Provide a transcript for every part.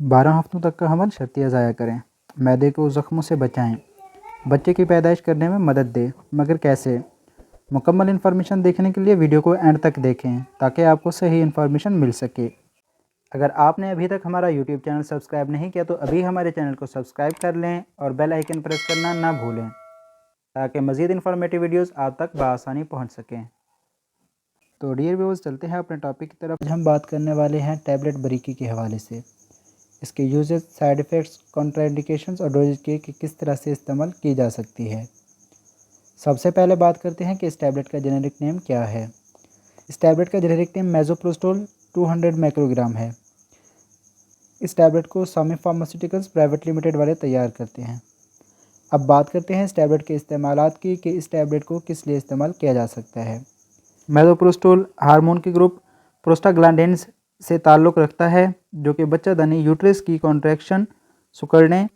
12 हफ्तों तक का हमल शर्तिया ज़ाया करें। मैदे को ज़ख्मों से बचाएं। बच्चे की पैदाइश करने में मदद दें, मगर कैसे? मुकम्मल इन्फॉर्मेशन देखने के लिए वीडियो को एंड तक देखें ताकि आपको सही इन्फॉर्मेशन मिल सके। अगर आपने अभी तक हमारा यूट्यूब चैनल सब्सक्राइब नहीं किया तो अभी हमारे चैनल को सब्सक्राइब कर लें और बेल आइकन प्रेस करना ना भूलें ताकि मज़ीद इन्फॉर्मेटिव वीडियोस आप तक बआसानी पहुंच सकें। तो डियर व्यूअर्स, चलते हैं अपने टॉपिक की तरफ। आज हम बात करने वाले हैं टैबलेट बरीकी के हवाले से। इसके यूजेस, साइड इफ़ेक्ट्स, कॉन्ट्राइंडिकेशंस और डोजेज के कि किस तरह से इस्तेमाल की जा सकती है। सबसे पहले बात करते हैं कि इस टैबलेट का जेनेरिक नेम क्या है। इस टैबलेट का जेनेरिक नेम मेज़ोप्रोस्टोल 200 माइक्रोग्राम है। इस टैबलेट को सामी फार्मास्यूटिकल्स प्राइवेट लिमिटेड वाले तैयार करते हैं। अब बात करते हैं इस टैबलेट के इस्तेमालात की कि इस टैबलेट को किस लिए इस्तेमाल किया जा सकता है। मेज़ोप्रोस्टोल हार्मोन के ग्रुप प्रोस्टाग्लैंडिन्स से ताल्लुक़ रखता है, जो कि बच्चादानी यूट्रस की कॉन्ट्रैक्शन, सिकुड़ने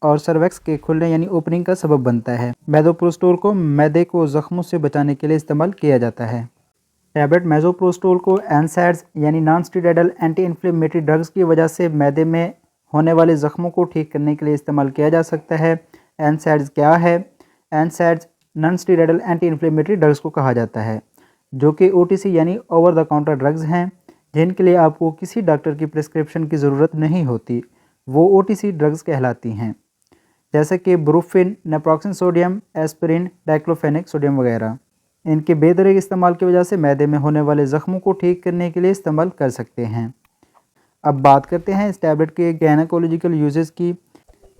और सर्विक्स के खुलने यानी ओपनिंग का सबब बनता है। मेज़ोप्रोस्टोल को मैदे को ज़ख्मों से बचाने के लिए इस्तेमाल किया जाता है। टैबलेट मेज़ोप्रोस्टोल को एनसैड्स यानी non steroidal anti inflammatory drugs की वजह से मैदे में होने वाले ज़ख्मों को ठीक करने के लिए इस्तेमाल किया जा सकता है। एनसैड्स क्या है? NSAIDs non steroidal anti inflammatory drugs को कहा जाता है, जो कि ओटीसी यानी ओवर द काउंटर ड्रग्स हैं, जिनके लिए आपको किसी डॉक्टर की प्रिस्क्रिप्शन की ज़रूरत नहीं होती। वो ओटीसी ड्रग्स कहलाती हैं, जैसे कि Brufen, naproxen sodium, aspirin, diclofenac sodium वगैरह। इनके बेदरीग इस्तेमाल की वजह से मैदे में होने वाले ज़ख्मों को ठीक करने के लिए इस्तेमाल कर सकते हैं। अब बात करते हैं इस टैबलेट के गायनेकोलॉजिकल यूजेस की।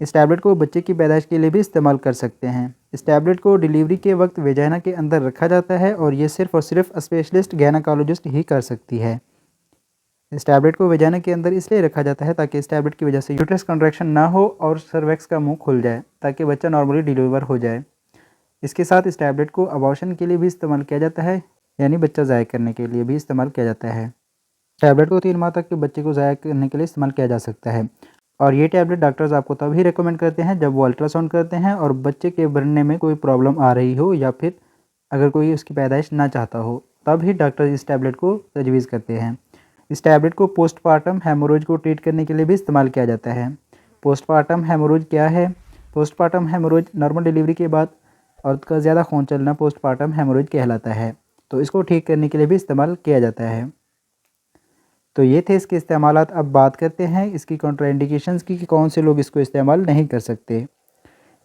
इस टैबलेट को बच्चे की पैदाइश के लिए भी इस्तेमाल कर सकते हैं। इस टैबलेट को डिलीवरी के वक्त वेजाइना के अंदर रखा जाता है और ये सिर्फ और सिर्फ स्पेशलिस्ट गायनेकोलॉजिस्ट ही कर सकती है। इस टैबलेट को वेजाइना के अंदर इसलिए रखा जाता है ताकि इस टैबलेट की वजह से यूट्रस कॉन्ट्रैक्शन ना हो और सर्विक्स का मुंह खुल जाए, ताकि बच्चा नॉर्मली डिलीवर हो जाए। इसके साथ इस टैबलेट को अबॉर्शन के लिए भी इस्तेमाल किया जाता है, यानी बच्चा ज़ाया करने के लिए भी इस्तेमाल किया जाता है। टैबलेट को 3 माह तक के बच्चे को ज़ाया करने के लिए इस्तेमाल किया जा सकता है, और ये टैबलेट डॉक्टर्स आपको तभी रिकमेंड करते हैं जब वो अल्ट्रासाउंड करते हैं और बच्चे के बनने में कोई प्रॉब्लम आ रही हो, या फिर अगर कोई उसकी पैदाइश ना चाहता हो, तब ही डॉक्टर इस टैबलेट को तजवीज़ करते हैं। इस टैबलेट को पोस्टपार्टम हेमोरेज को ट्रीट करने के लिए भी इस्तेमाल किया जाता है। पोस्टपार्टम हेमोरेज क्या है? पोस्टपार्टम हेमोरेज नॉर्मल डिलीवरी के बाद औरत का ज़्यादा खून चलना पोस्टपार्टम हेमोरेज कहलाता है, तो इसको ठीक करने के लिए भी इस्तेमाल किया जाता है। तो ये थे इसके इस्तेमालात। अब बात करते हैं इसकी कॉन्ट्राइंडिकेशंस की कि कौन से लोग इसको इस्तेमाल नहीं कर सकते।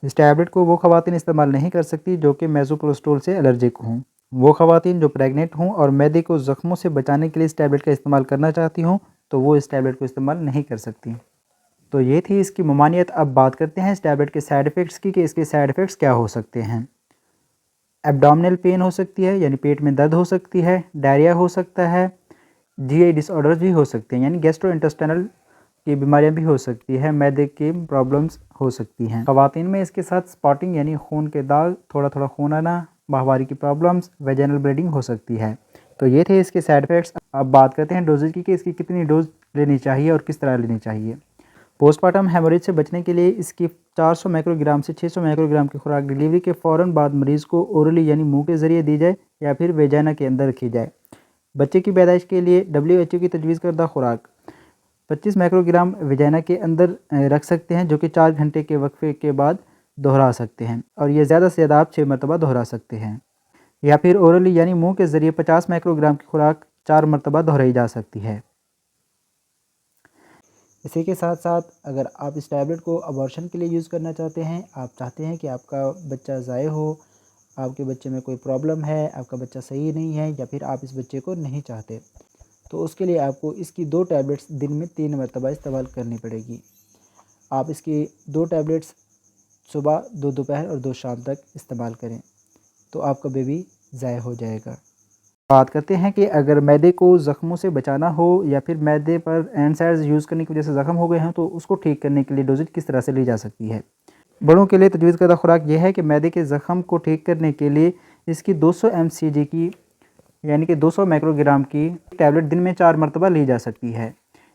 इस टैबलेट को वो ख़वातीन इस्तेमाल नहीं कर सकती जो कि मेज़ोप्रोस्टोल से एलर्जिक हों। वो ख़वातीन जो प्रेग्नेंट हों और मैदे को ज़ख्मों से बचाने के लिए इस टैबलेट का इस्तेमाल करना चाहती हों, तो वो इस टैबलेट को इस्तेमाल नहीं कर सकती। तो ये थी इसकी ममानियत। अब बात करते हैं इस टैबलेट के साइड इफ़ेक्ट्स की कि इसके साइड इफ़ेक्ट्स क्या हो सकते हैं। एब्डोमिनल पेन हो सकती है, यानी पेट में दर्द हो सकती है। डायरिया हो सकता है। जीआई डिसऑर्डर्स भी हो सकते हैं, यानी गैस्ट्रोइंटेस्टाइनल की बीमारियां भी हो सकती है। मैदे की प्रॉब्लम्स हो सकती हैं। ख़वातीन में इसके साथ स्पॉटिंग यानी खून के दाग, थोड़ा थोड़ा खून आना, माहवारी की प्रॉब्लम्स, वेजाइनल ब्लीडिंग हो सकती है। तो ये थे इसके साइड इफ़ेक्ट्स। अब बात करते हैं डोजेज की कि इसकी कितनी डोज लेनी चाहिए और किस तरह लेनी चाहिए। पोस्टपार्टम हेमोरेज से बचने के लिए इसकी 400 माइक्रोग्राम से 600 माइक्रोग्राम की खुराक डिलीवरी के फ़ौरन बाद मरीज़ को ओरली यानी मुंह के ज़रिए दी जाए या फिर वेजाइना के अंदर रखी जाए। बच्चे की पैदाइश के लिए WHO की तजवीज़ करदा खुराक 25 माइक्रोग्राम वेजाइना के अंदर रख सकते हैं, जो कि 4 घंटे के वक्फे के बाद दोहरा सकते हैं, और ये ज़्यादा से ज़्यादा आप 6 मरतबा दोहरा सकते हैं। या फिर ओरली यानी मुंह के ज़रिए 50 माइक्रोग्राम की खुराक 4 मरतबा दोहराई जा सकती है। इसी के साथ साथ अगर आप इस टैबलेट को अबॉर्शन के लिए यूज़ करना चाहते हैं, आप चाहते हैं कि आपका बच्चा ज़ाया हो, आपके बच्चे में कोई प्रॉब्लम है, आपका बच्चा सही नहीं है, या फिर आप इस बच्चे को नहीं चाहते, तो उसके लिए आपको इसकी 2 टैबलेट्स दिन में 3 मरतबा इस्तेमाल करनी पड़ेगी। आप इसकी 2 टैबलेट्स सुबह, 2 दोपहर और 2 शाम तक इस्तेमाल करें, तो आपका बेबी ज़ाया हो जाएगा। बात करते हैं कि अगर मैदे को ज़ख्मों से बचाना हो या फिर मैदे पर एनसाइड्स यूज़ करने की वजह से ज़ख्म हो गए हैं, तो उसको ठीक करने के लिए डोजेज किस तरह से ली जा सकती है। बड़ों के लिए तजवीज़ करदा खुराक यह है कि मैदे के ज़ख्म को ठीक करने के लिए इसकी 200 mcg की यानी कि 200 माइक्रोग्राम की टैबलेट दिन में 4 मरतबा ली जा सकती है।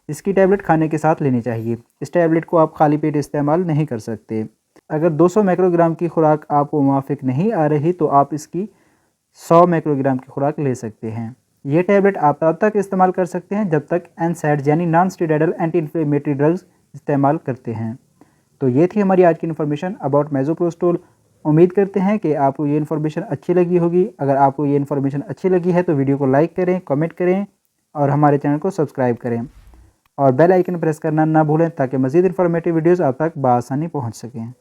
इसकी टैबलेट खाने के साथ लेनी चाहिए। इस टैबलेट को आप खाली पेट इस्तेमाल नहीं कर सकते। अगर 200 माइक्रोग्राम की खुराक आपको मुवाफिक नहीं आ रही तो आप इसकी 100 माइक्रोग्राम की खुराक ले सकते हैं। ये टैबलेट आप तब तक इस्तेमाल कर सकते हैं जब तक एनसैड्स यानी non steroidal anti inflammatory drugs इस्तेमाल करते हैं। तो ये थी हमारी आज की इन्फॉर्मेशन अबाउट मेसोप्रोस्टोल। उम्मीद करते हैं कि आपको ये इन्फॉर्मेशन अच्छी लगी होगी। अगर आपको ये इन्फॉर्मेशन अच्छी लगी है तो वीडियो को लाइक करें, कमेंट करें और हमारे चैनल को सब्सक्राइब करें और बेल आइकन प्रेस करना ना भूलें ताकि मज़ीद इन्फॉर्मेटिव वीडियोज़ आप तक बआसानी पहुँच सकें।